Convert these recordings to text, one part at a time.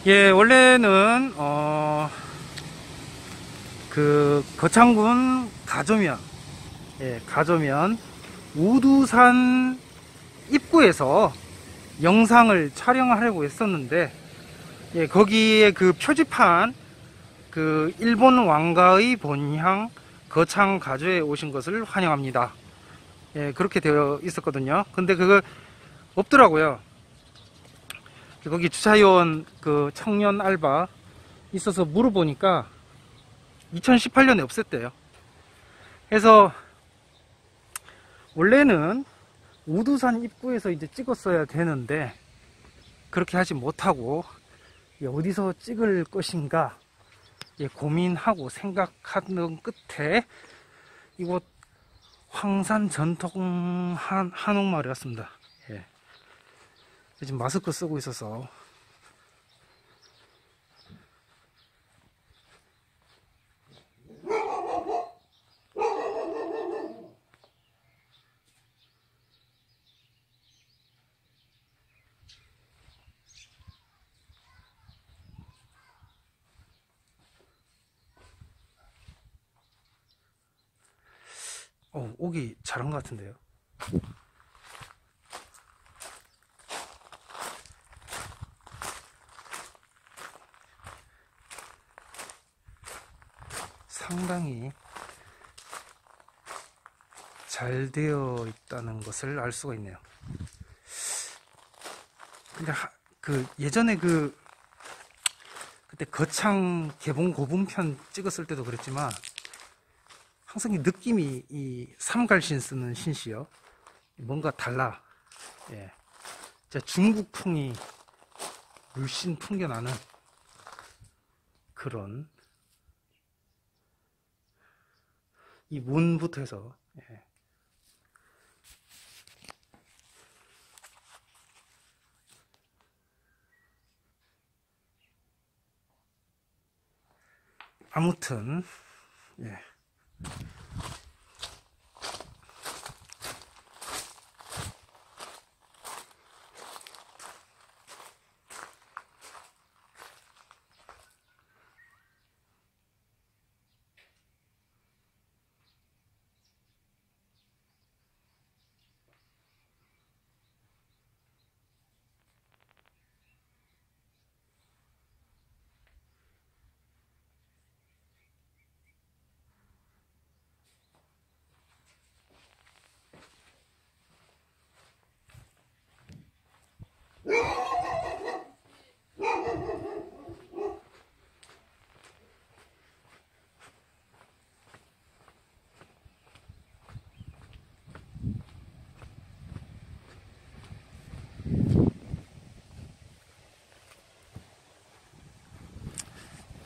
예, 원래는 그 거창군 가조면, 예, 가조면 우두산 입구에서 영상을 촬영하려고 했었는데, 예, 거기에 그 표지판, 그 일본 왕가의 본향 거창 가조에 오신 것을 환영합니다. 예, 그렇게 되어 있었거든요. 근데 그거 없더라고요. 거기 주차요원 그 청년 알바 있어서 물어보니까 2018년에 없앴대요. 그래서 원래는 우두산 입구에서 이제 찍었어야 되는데 그렇게 하지 못하고 어디서 찍을 것인가 고민하고 생각하는 끝에 이곳 황산 전통 한옥마을이었습니다. 예. 지금 마스크 쓰고 있어서 오기 잘한 것 같은데요. 상당히 잘 되어 있다는 것을 알 수가 있네요. 근데 그 예전에 그때 거창 개봉 고분편 찍었을 때도 그랬지만 항상 이 느낌이 이 삼갈신 쓰는 신시요 뭔가 달라. 예, 진짜 중국풍이 물씬 풍겨나는 그런 이 문부터 해서, 예. 아무튼 예.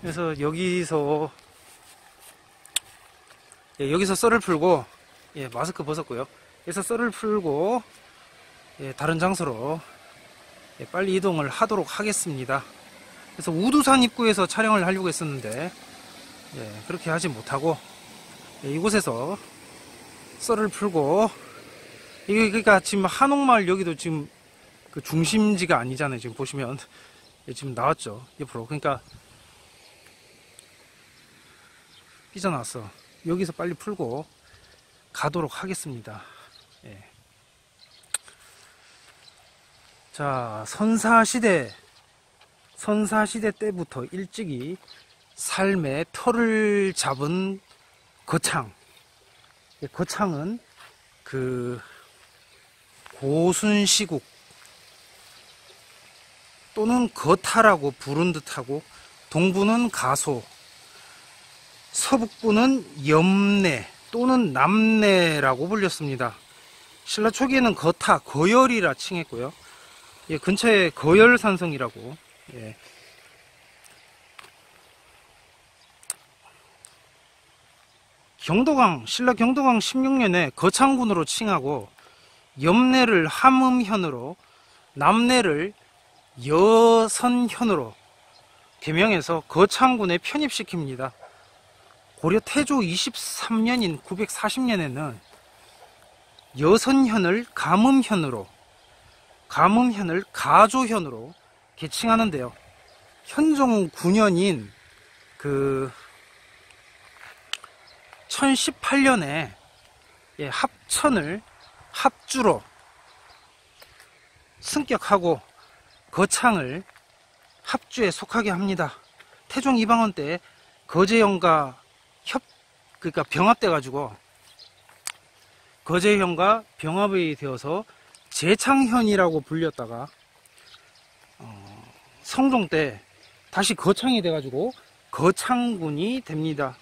그래서 여기서 썰을 풀고, 예, 마스크 벗었고요. 그래서 썰을 풀고, 예, 다른 장소로, 예, 빨리 이동을 하도록 하겠습니다. 그래서 우두산 입구에서 촬영을 하려고 했었는데, 예, 그렇게 하지 못하고, 예, 이곳에서 썰을 풀고, 이게 그러니까 지금 한옥마을 여기도 지금 그 중심지가 아니잖아요. 지금 보시면, 예, 지금 나왔죠, 옆으로. 그러니까 삐져나왔어. 여기서 빨리 풀고 가도록 하겠습니다. 예. 자, 선사시대 때부터 일찍이 삶의 터를 잡은 거창. 거창은 그 고순시국 또는 거타라고 부른 듯하고, 동부는 가소, 서북부는 염내 또는 남내라고 불렸습니다. 신라 초기에는 거타, 거열이라 칭했고요. 예, 근처에 거열산성이라고, 예, 신라 경도강 16년에 거창군으로 칭하고 옆내를 함음현으로 남내를 여선현으로 개명해서 거창군에 편입시킵니다. 고려 태조 23년인 940년에는 여선현을 감음현을 가조현으로 개칭하는데요. 현종 9년인 1018년에 합천을 합주로 승격하고 거창을 합주에 속하게 합니다. 태종 이방원 때 거제현과 그러니까 병합돼 가지고 거제현과 병합이 되어서 제창현이라고 불렸다가 성종 때 다시 거창이 돼 가지고 거창군이 됩니다.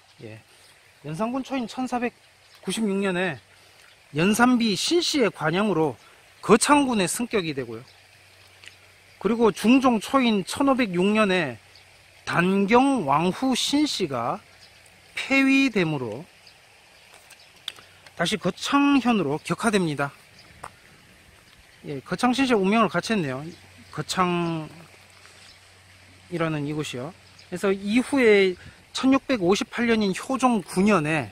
연산군 초인 1496년에 연산비 신씨의 관양으로 거창군에 승격이 되고요. 그리고 중종 초인 1506년에 단경 왕후 신씨가 폐위되므로 다시 거창현으로 격하됩니다. 거창 신씨의 운명을 같이 했네요. 거창이라는 이곳이요. 그래서 이후에 1658년인 효종 9년에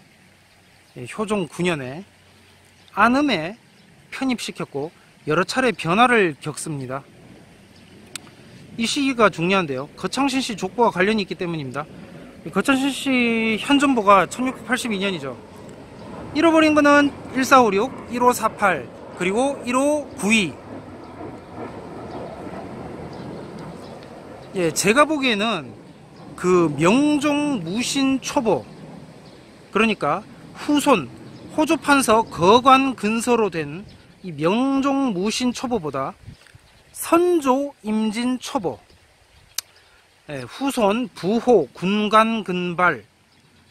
안음에 편입시켰고 여러 차례 변화를 겪습니다. 이 시기가 중요한데요. 거창신씨 족보와 관련이 있기 때문입니다. 거창신씨 현존보가 1682년이죠. 잃어버린 거는 1456, 1548, 그리고 1592. 제가 보기에는 그 명종 무신 초보, 그러니까 후손 호조판서 거관 근서로 된 이 명종 무신 초보보다 선조 임진 초보, 후손 부호 군관 근발,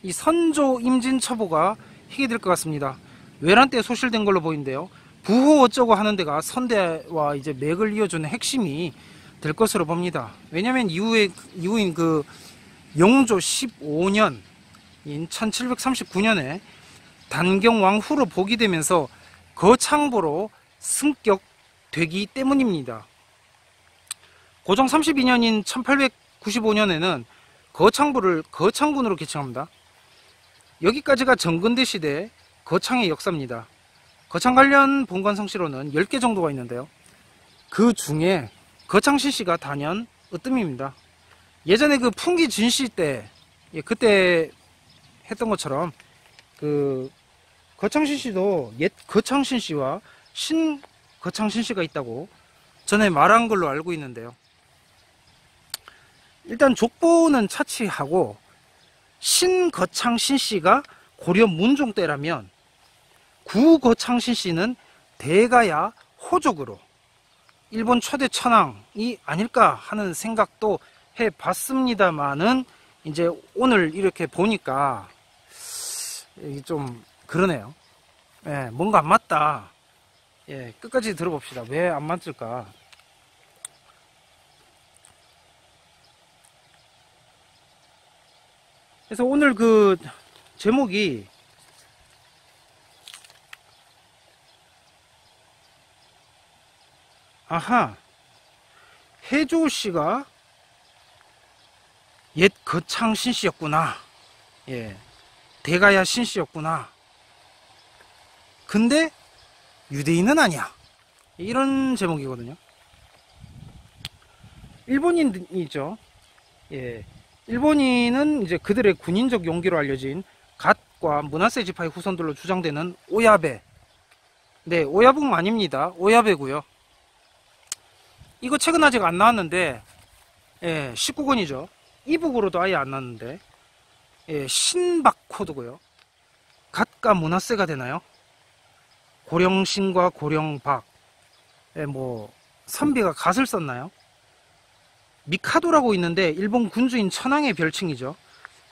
이 선조 임진 초보가 희게 될 것 같습니다. 외란 때 소실된 걸로 보이는데요. 부호 어쩌고 하는 데가 선대와 이제 맥을 이어주는 핵심이 될 것으로 봅니다. 왜냐하면 이후인 그 영조 15년인 1739년에 단경 왕후로 복위되면서 거창보로 승격되기 때문입니다. 고종 32년인 1895년에는 거창부를 거창군으로 개칭합니다. 여기까지가 정근대 시대 거창의 역사입니다. 거창 관련 본관 성씨로는 10개 정도가 있는데요. 그 중에 거창신씨가 단연 으뜸입니다. 예전에 그 풍기 진씨 때, 그때 했던 것처럼 그 거창신씨도 옛 거창신씨와 신 거창신씨가 있다고 전에 말한 걸로 알고 있는데요. 일단 족보는 차치하고 신거창신씨가 고려 문종 때라면 구거창신씨는 대가야 호족으로 일본 초대 천황이 아닐까 하는 생각도 해봤습니다만은 이제 오늘 이렇게 보니까 좀 그러네요. 뭔가 안 맞다. 끝까지 들어봅시다. 왜 안 맞을까? 그래서 오늘 그 제목이 해조씨가 옛 거창 신씨였구나. 대가야 신씨였구나. 근데 유대인은 아니야. 이런 제목이거든요. 일본인이죠. 일본인은 이제 그들의 군인적 용기로 알려진 갓과 문하세 지파의 후손들로 주장되는 오야베. 오야붕 아닙니다. 오야베고요. 이거 책은 아직 안 나왔는데 19권이죠. 이북으로도 아예 안 나왔는데 신박 코드고요. 갓과 문하세가 되나요? 고령신과 고령박. 선비가 갓을 썼나요? 미카도라고 있는데 일본 군주인 천황의 별칭이죠.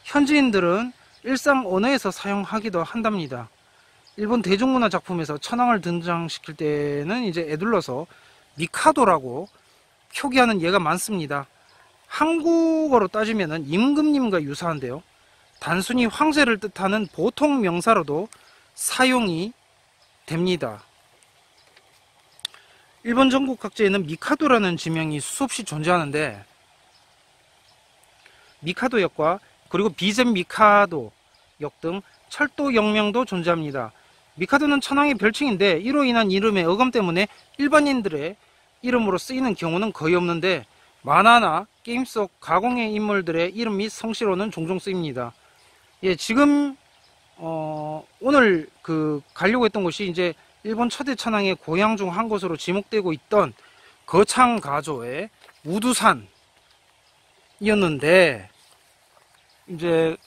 현지인들은 일상 언어에서 사용하기도 한답니다. 일본 대중문화 작품에서 천황을 등장시킬 때는 이제 애둘러서 미카도라고 표기하는 예가 많습니다. 한국어로 따지면은 임금님과 유사한데요. 단순히 황제를 뜻하는 보통 명사로도 사용이 됩니다. 일본 전국 각지에는 미카도라는 지명이 수없이 존재하는데, 미카도역과 그리고 비젠 미카도역 등 철도역명도 존재합니다. 미카도는 천황의 별칭인데 이로 인한 이름의 어감 때문에 일반인들의 이름으로 쓰이는 경우는 거의 없는데, 만화나 게임 속 가공의 인물들의 이름 및 성씨로는 종종 쓰입니다. 예, 지금 오늘 가려고 했던 곳이 이제 일본 초대 천황의 고향 중 한 곳으로 지목되고 있던 거창가조의 우두산이었는데, 이제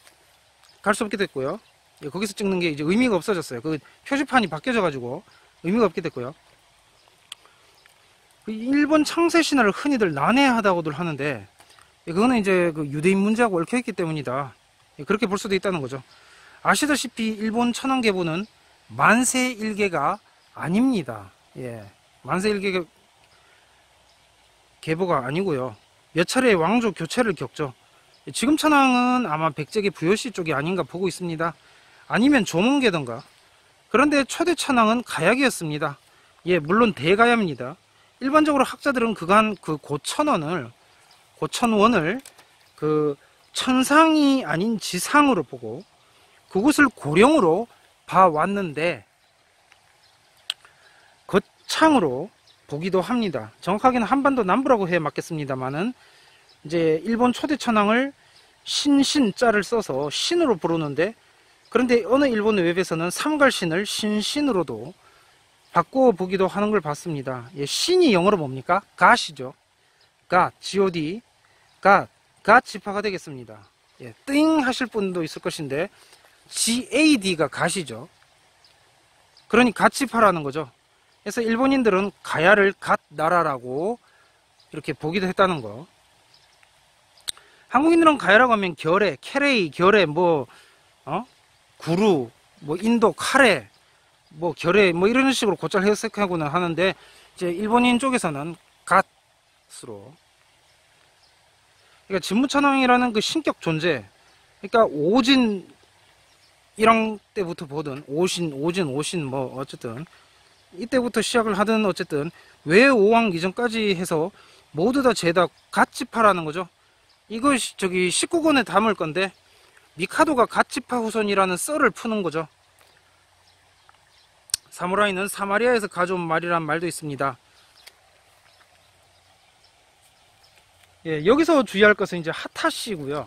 갈 수 없게 됐고요. 예, 거기서 찍는 게 이제 의미가 없어졌어요. 그 표지판이 바뀌어져 가지고 의미가 없게 됐고요. 일본 창세 신화를 흔히들 난해하다고들 하는데, 예, 그거는 이제 그 유대인 문제하고 얽혀있기 때문이다. 예, 그렇게 볼 수도 있다는 거죠. 아시다시피 일본 천황계보는 만세일계가 아닙니다. 예, 만세일계 계보가 아니고요. 몇 차례의 왕조 교체를 겪죠. 지금 천황은 아마 백제계 부여시 쪽이 아닌가 보고 있습니다. 아니면 조문계던가. 그런데 초대 천황은 가야계였습니다. 예, 물론 대가야입니다. 일반적으로 학자들은 그간 그 고천원을 그 천상이 아닌 지상으로 보고 그곳을 고령으로 봐왔는데, 거창으로 보기도 합니다. 정확하게는 한반도 남부라고 해 맞겠습니다만은, 이제 일본 초대 천황을 신신자를 써서 신으로 부르는데, 그런데 어느 일본 웹에서는 삼갈신을 신신으로도 바꿔 보기도 하는 걸 봤습니다. 예, 신이 영어로 뭡니까? God이죠. God, G-O-D, God, God 지파가 되겠습니다. 예, 띵 하실 분도 있을 것인데 G-A-D가 God이죠. 그러니 God 지파라는 거죠. 그래서 일본인들은 가야를 God 나라라고 이렇게 보기도 했다는 거. 한국인들은 가야라고 하면 결에, 캐레이, 결에, 구루, 인도, 카레, 결에, 이런 식으로 곧잘 해석하고는 하는데, 이제 일본인 쪽에서는 갓으로. 그러니까 진무천황이라는 그 신격 존재, 그러니까 오진 1왕 때부터 보든, 오신, 어쨌든, 이때부터 시작을 하든 어쨌든, 왜 5왕 이전까지 해서 모두 다 죄다 갓지파라는 거죠. 이거 19권에 담을 건데, 미카도가 갓지파 후손이라는 썰을 푸는 거죠. 사무라이는 사마리아에서 가져온 말이란 말도 있습니다. 예, 여기서 주의할 것은 이제 하타시고요.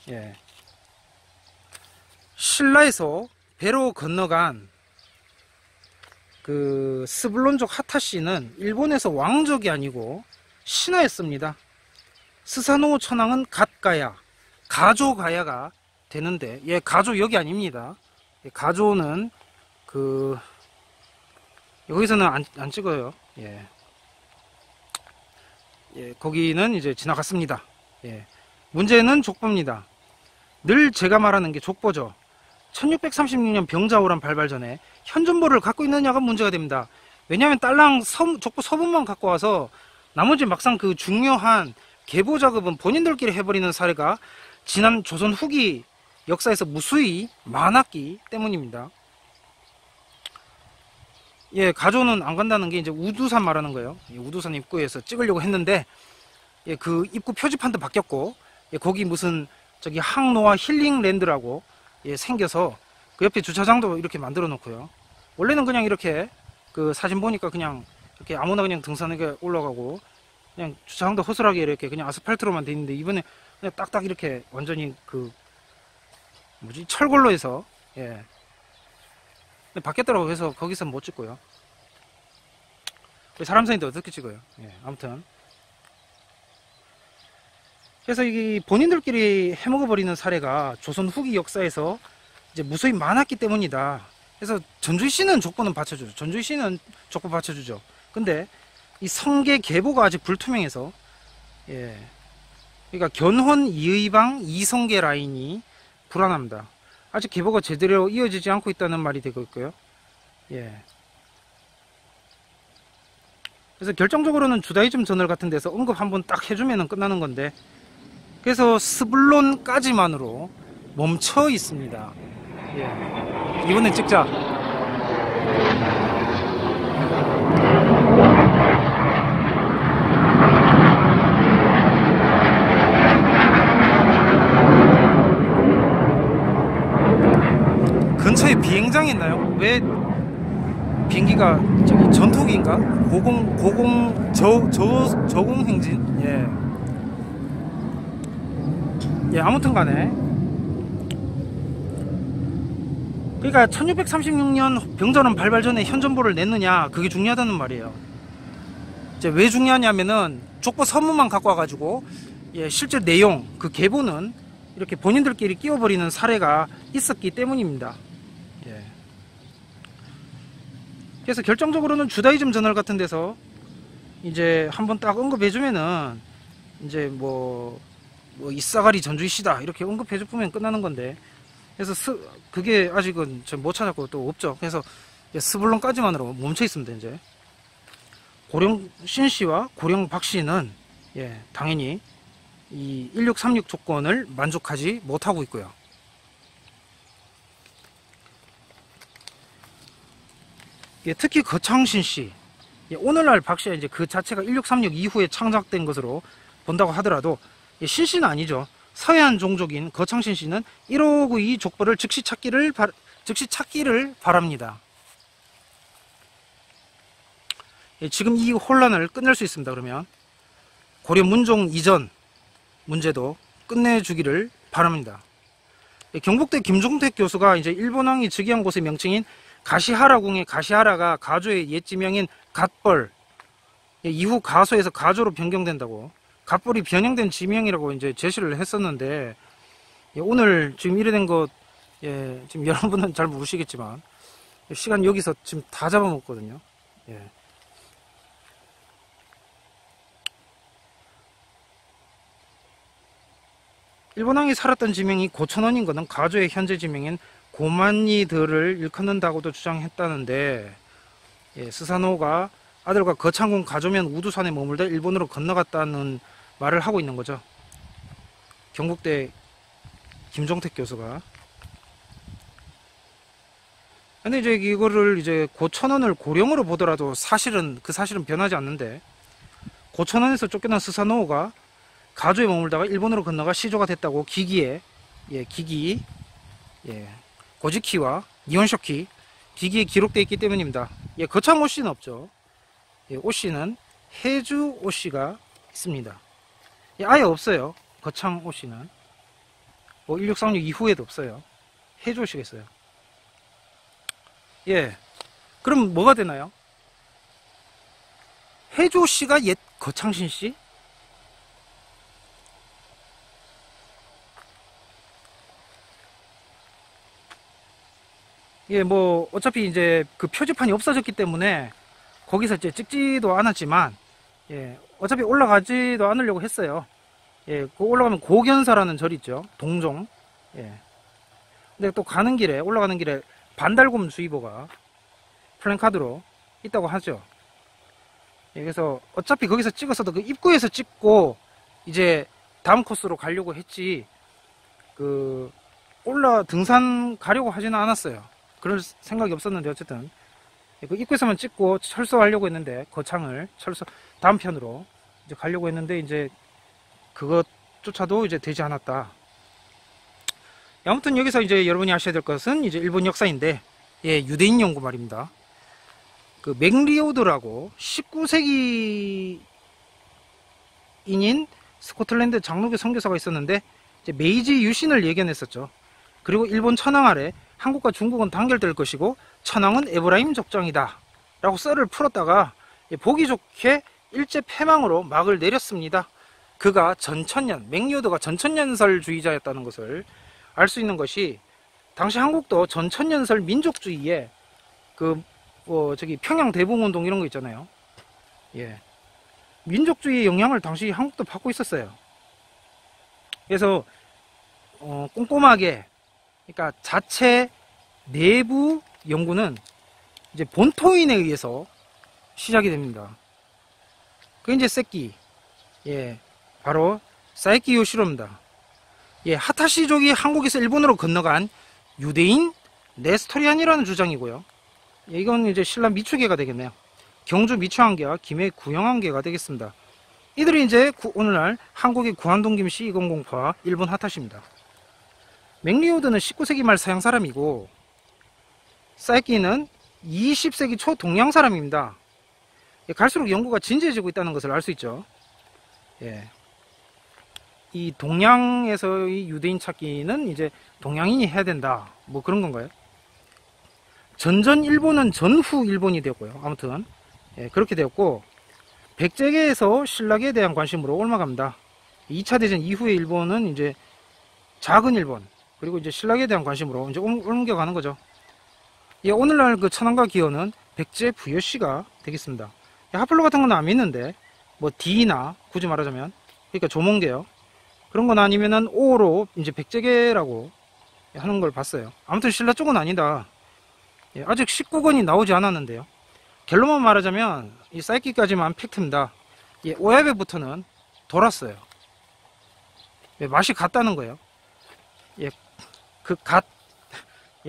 예. 신라에서 배로 건너간 그 스불론족 하타시는 일본에서 왕족이 아니고 신하였습니다. 스사노 천황은 갓가야, 가조가야가 되는데, 예, 가조 여기 아닙니다. 예, 가조는 여기서는 안 찍어요. 예. 예, 거기는 이제 지나갔습니다. 예. 문제는 족보입니다. 늘 제가 말하는 게 족보죠. 1636년 병자호란 발발 전에 현존보를 갖고 있느냐가 문제가 됩니다. 왜냐하면 딸랑 족보 서본만 갖고 와서 나머지 막상 그 중요한 계보 작업은 본인들끼리 해버리는 사례가 지난 조선 후기 역사에서 무수히 많았기 때문입니다. 예, 가조는 안 간다는 게 이제 우두산 말하는 거예요. 예, 우두산 입구에서 찍으려고 했는데, 예, 그 입구 표지판도 바뀌었고, 예, 거기 무슨 항노화 힐링랜드라고 예, 생겨서 그 옆에 주차장도 이렇게 만들어 놓고요. 원래는 그냥 이렇게 그 사진 보니까 그냥 이렇게 아무나 그냥 등산하게 올라가고 그냥 주차장도 허술하게 이렇게 그냥 아스팔트로만 돼 있는데, 이번에 그냥 딱딱 이렇게 완전히 철골로 해서, 예. 바뀌었더라고. 해서 거기서 못 찍고요. 사람 사이인데 어떻게 찍어요? 예, 아무튼. 그래서 이게 본인들끼리 해먹어버리는 사례가 조선 후기 역사에서 이제 무수히 많았기 때문이다. 그래서 전주희 씨는 족보는 받쳐주죠. 전주희 씨는 족보 받쳐주죠. 근데 이 성계 계보가 아직 불투명해서, 예. 그러니까 견훤 이의방 이성계 라인이 불안합니다. 아직 계보가 제대로 이어지지 않고 있다는 말이 되고 있고요. 예. 그래서 결정적으로는 주다이즘 저널 같은 데서 언급 한번 딱 해주면 끝나는 건데, 그래서 스불론까지만으로 멈춰 있습니다. 예. 이번엔 찍자. 근처에 비행장이 있나요? 왜 비행기가 저기 전투기인가? 저공 행진? 예, 아무튼 간에. 그러니까 1636년 병전은 발발 전에 현전보를 냈느냐, 그게 중요하다는 말이에요. 이제 왜 중요하냐면은 족보 서문만 갖고 와가지고, 예, 실제 내용, 그 계보는 이렇게 본인들끼리 끼워버리는 사례가 있었기 때문입니다. 예. 그래서 결정적으로는 주다이즘 저널 같은 데서 이제 한번 딱 언급해주면은 이제 뭐 이사가리 전주이시다 이렇게 언급해주면 끝나는 건데, 그래서 그게 아직은 전 못 찾았고 또 없죠. 그래서 스불론까지만으로 멈춰 있습니다. 이제 고령 신씨와 고령 박씨는 예, 당연히 이 1636 조건을 만족하지 못하고 있고요. 예, 특히 거창신씨, 예, 오늘날 박씨가 이제 그 자체가 1636 이후에 창작된 것으로 본다고 하더라도, 예, 신씨는 아니죠. 서해안 종족인 거창신씨는 1592 족보를 즉시 찾기를 바랍니다. 예, 지금 이 혼란을 끝낼 수 있습니다. 그러면 고려 문종 이전 문제도 끝내주기를 바랍니다. 예, 경북대 김종택 교수가 이제 일본왕이 즉위한 곳의 명칭인 가시하라궁의 가시하라가 가조의 옛 지명인 갓벌, 예, 이후 가소에서 가조로 변경된다고, 갓벌이 변형된 지명이라고 이제 제시를 했었는데, 예, 오늘 지금 이래 된 것, 예, 지금 여러분은 잘 모르시겠지만 시간 여기서 지금 다 잡아먹거든요. 예. 일본왕이 살았던 지명이 고천원인 것은 가조의 현재 지명인 고만리들을 일컫는다고도 주장했다는데, 예, 스사노가 아들과 거창군 가조면 우두산에 머물다 일본으로 건너갔다는 말을 하고 있는 거죠. 경북대 김종택 교수가. 근데 이제 이거를 이제 고천원을 고령으로 보더라도 사실은 그 사실은 변하지 않는데, 고천원에서 쫓겨난 스사노가 가조에 머물다가 일본으로 건너가 시조가 됐다고 기기에, 예, 기기, 예, 고지키와 니혼쇼키 기기에 기록되어 있기 때문입니다. 예, 거창 오씨는 없죠. 예, 오씨는 해주 오씨가 있습니다. 예, 아예 없어요. 거창 오씨는 뭐 1636 이후에도 없어요. 해주 오씨가 있어요. 예, 그럼 뭐가 되나요? 해주 오씨가 옛 거창신 씨? 예, 뭐 어차피 이제 그 표지판이 없어졌기 때문에 거기서 이제 찍지도 않았지만, 예, 어차피 올라가지도 않으려고 했어요. 예, 그 올라가면 고견사라는 절 있죠. 동종. 예. 근데 또 올라가는 길에 반달곰 주의보가 플랜카드로 있다고 하죠. 예, 그래서 어차피 거기서 찍었어도 그 입구에서 찍고 이제 다음 코스로 가려고 했지, 그 등산 가려고 하지는 않았어요. 그럴 생각이 없었는데, 어쨌든 그 입구에서만 찍고 철수하려고 했는데, 거창을 다음 편으로 이제 가려고 했는데, 이제 그것조차도 이제 되지 않았다. 아무튼 여기서 이제 여러분이 아셔야 될 것은 이제 일본 역사인데, 예, 유대인 연구 말입니다. 그 맥리오드라고 19세기인인 스코틀랜드 장로교 선교사가 있었는데, 이제 메이지 유신을 예견했었죠. 그리고 일본 천황 아래 한국과 중국은 단결될 것이고 천황은 에브라임 족장이다 라고 썰을 풀었다가, 보기 좋게 일제 패망으로 막을 내렸습니다. 그가 맥리오드가 전천년설주의자였다는 것을 알 수 있는 것이, 당시 한국도 전천년설 민족주의에 평양 대봉운동 이런 거 있잖아요. 예, 민족주의의 영향을 당시 한국도 받고 있었어요. 그래서 꼼꼼하게, 그러니까 자체 내부 연구는 이제 본토인에 의해서 시작이 됩니다. 그게 이제 세끼, 예, 바로 사이키 요시로입니다. 예, 하타시족이 한국에서 일본으로 건너간 유대인 네스토리안이라는 주장이고요. 예, 이건 이제 신라 미추계가 되겠네요. 경주 미추한계와 김해 구영한계가 되겠습니다. 이들이 이제 오늘날 한국의 구한동 김씨 2008와 일본 하타시입니다. 맥리오드는 19세기 말 서양 사람이고 사이키는 20세기 초 동양 사람입니다. 예, 갈수록 연구가 진지해지고 있다는 것을 알 수 있죠. 예. 이 동양에서의 유대인 찾기는 이제 동양인이 해야 된다. 뭐 그런 건가요? 전전 일본은 전후 일본이 되었고요. 아무튼 예, 그렇게 되었고 백제계에서 신라계에 대한 관심으로 옮아갑니다. 2차 대전 이후의 일본은 이제 작은 일본 그리고 이제 신라계에 대한 관심으로 이제 옮겨가는 거죠. 예, 오늘날 그 천황과 기원은 백제 부여씨가 되겠습니다. 예, 하플로 같은 건 안 믿는데 뭐 D나 굳이 말하자면 그러니까 조mon계요. 그런 건 아니면은 O로 이제 백제계라고 하는 걸 봤어요. 아무튼 신라 쪽은 아니다. 예, 아직 19권이 나오지 않았는데요. 결론만 말하자면 이 사이키까지만 팩트입니다. 예, 오야베부터는 돌았어요. 예, 맛이 같다는 거예요. 예,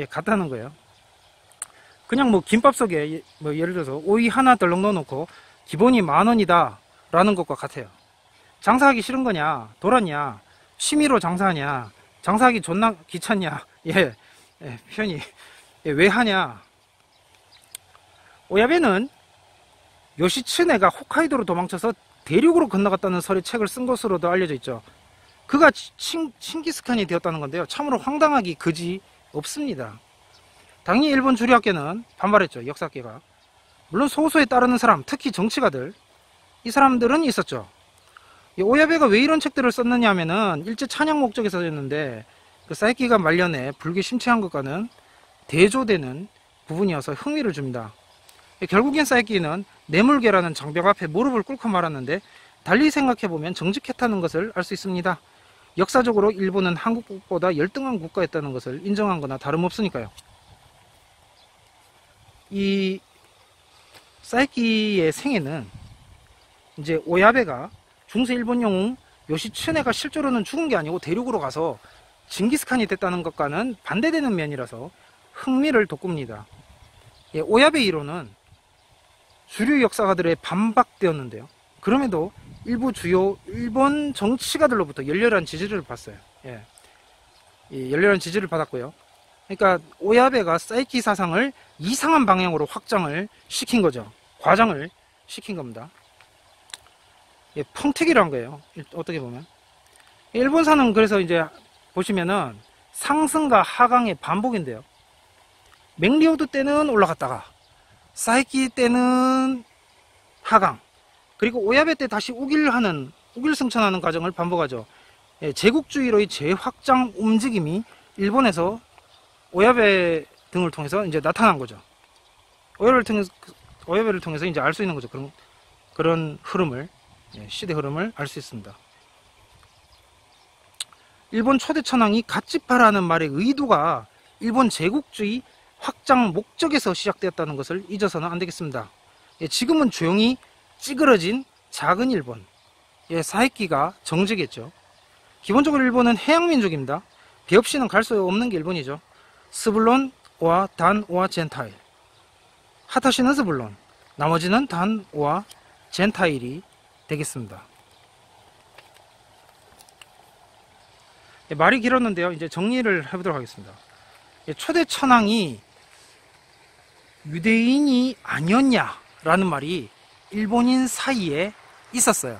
같다는 거예요. 그냥 뭐 김밥 속에 뭐 예를 들어서 오이 하나 덜렁 넣어놓고 기본이 10,000원이다 라는 것과 같아요. 장사하기 싫은 거냐, 돌았냐, 취미로 장사하냐, 장사하기 존나 귀찮냐, 예, 편히 왜 하냐. 오야베는 요시츠네가 홋카이도로 도망쳐서 대륙으로 건너갔다는 설의 책을 쓴 것으로도 알려져 있죠. 그가 칭기스칸이 되었다는 건데요. 참으로 황당하기 그지 없습니다. 당연히 일본 주류학계는 반발했죠. 역사학계가. 물론 소수에 따르는 사람, 특히 정치가들, 이 사람들은 있었죠. 오야베가 왜 이런 책들을 썼느냐 하면은 일제 찬양 목적에서 썼는데 그 사이키가 말년에 불교 심취한 것과는 대조되는 부분이어서 흥미를 줍니다. 결국엔 사이키는 뇌물계라는 장벽 앞에 무릎을 꿇고 말았는데 달리 생각해보면 정직했다는 것을 알 수 있습니다. 역사적으로 일본은 한국보다 열등한 국가였다는 것을 인정한 거나 다름없으니까요. 이 사이키의 생애는 이제 오야베가 중세 일본 영웅 요시츠네가 실제로는 죽은 게 아니고 대륙으로 가서 징기스칸이 됐다는 것과는 반대되는 면이라서 흥미를 돋굽니다. 예, 오야베 이론은 주류 역사가들의 반박되었는데요. 그럼에도 일부 주요 일본 정치가들로부터 열렬한 지지를 받았어요. 예, 열렬한 지지를 받았고요. 그러니까 오야베가 사이키 사상을 이상한 방향으로 확장을 시킨 거죠. 과장을 시킨 겁니다. 예, 펑튀기란 거예요. 어떻게 보면. 일본사는 그래서 이제 보시면은 상승과 하강의 반복인데요. 맥리오드 때는 올라갔다가 사이키 때는 하강, 그리고 오야베 때 다시 우길승천하는 과정을 반복하죠. 예, 제국주의로의 재확장 움직임이 일본에서 오야베 등을 통해서 이제 나타난 거죠. 오야베를 통해서 이제 알 수 있는 거죠. 그런 흐름을, 시대 흐름을 알 수 있습니다. 일본 초대 천황이 갓집파라는 말의 의도가 일본 제국주의 확장 목적에서 시작되었다는 것을 잊어서는 안 되겠습니다. 지금은 조용히 찌그러진 작은 일본, 사이키가 정제겠죠. 기본적으로 일본은 해양민족입니다. 배 없이는 갈 수 없는 게 일본이죠. 스불론과 단오와 젠타일, 하타시는 스불론, 나머지는 단오와 젠타일이 되겠습니다. 말이 길었는데요. 이제 정리를 해보도록 하겠습니다. 초대 천황이 유대인이 아니었냐라는 말이 일본인 사이에 있었어요.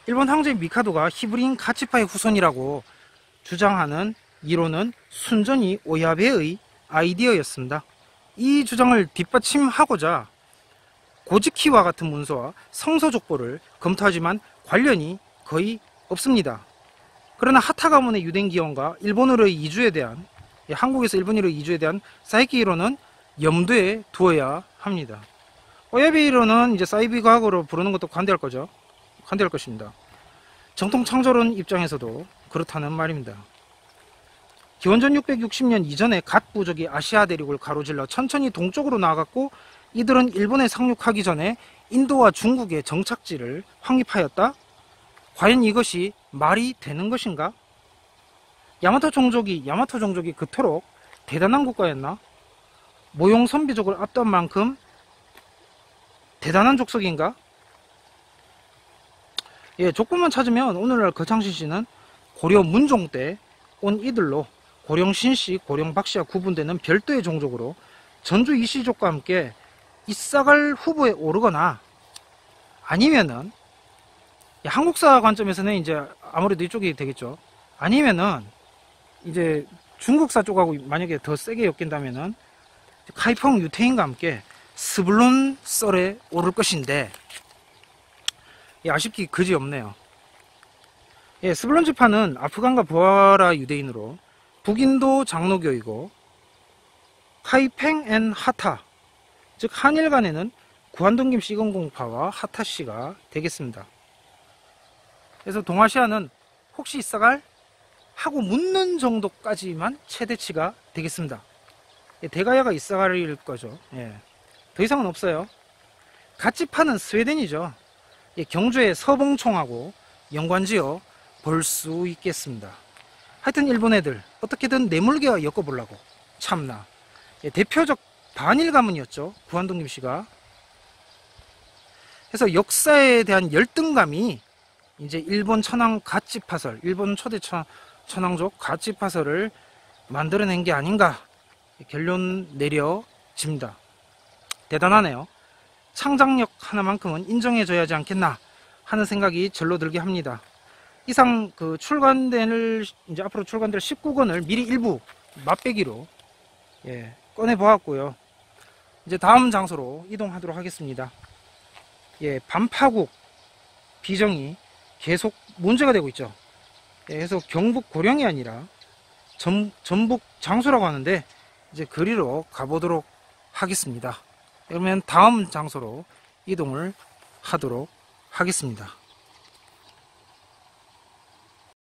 일본 황제 미카도가 히브리인 가치파의 후손이라고 주장하는 이론은 순전히 오야베의 아이디어였습니다. 이 주장을 뒷받침하고자 고지키와 같은 문서와 성서족보를 검토하지만 관련이 거의 없습니다. 그러나 하타 가문의 유대인 기원과 일본으로의 이주에 대한, 한국에서 일본으로의 이주에 대한 사이키 이론은 염두에 두어야 합니다. 오야베 이론은 이제 사이비 과학으로 부르는 것도 관대할 것입니다. 정통 창조론 입장에서도 그렇다는 말입니다. 기원전 660년 이전에 갓 부족이 아시아 대륙을 가로질러 천천히 동쪽으로 나아갔고, 이들은 일본에 상륙하기 전에 인도와 중국의 정착지를 확립하였다? 과연 이것이 말이 되는 것인가? 야마토 종족이 그토록 대단한 국가였나? 모형 선비족을 압도한 만큼 대단한 족속인가? 예, 조건만 찾으면 오늘날 거창신씨는 고려 문종 때 온 이들로 고령 신씨, 고령 박씨와 구분되는 별도의 종족으로 전주 이씨족과 함께 이사갈 후보에 오르거나 아니면은 한국사 관점에서는 이제 아무래도 이쪽이 되겠죠. 아니면은 이제 중국사 쪽하고 만약에 더 세게 엮인다면은 카이펑 유태인과 함께 스불론 썰에 오를 것인데 아쉽기 그지없네요. 예, 스불론 지파는 아프간과 부하라 유대인으로 북인도 장로교이고 카이팽 앤 하타, 즉 한일 간에는 구한동김 시건공파와 하타씨가 되겠습니다. 그래서 동아시아는 혹시 이사갈? 하고 묻는 정도까지만 최대치가 되겠습니다. 예, 대가야가 이사갈일 거죠. 예, 더 이상은 없어요. 같이 파는 스웨덴이죠. 예, 경주에 서봉총하고 연관지어 볼 수 있겠습니다. 하여튼 일본 애들 어떻게든 내물개와 엮어보려고 참나. 예, 대표적 반일 가문이었죠. 구한동김 씨가. 그래서 역사에 대한 열등감이 이제 일본 천황 가치파설, 일본 초대 천황족 가치파설을 만들어낸 게 아닌가 결론 내려집니다. 대단하네요. 창작력 하나만큼은 인정해줘야 하지 않겠나 하는 생각이 절로 들게 합니다. 이상 이제 앞으로 출간될 19권을 미리 일부 맛배기로 꺼내 보았고요. 이제 다음 장소로 이동하도록 하겠습니다. 반파국 비정이 계속 문제가 되고 있죠. 그래서 경북 고령이 아니라 전북 장수라고 하는데 이제 그리로 가보도록 하겠습니다. 그러면 다음 장소로 이동을 하도록 하겠습니다.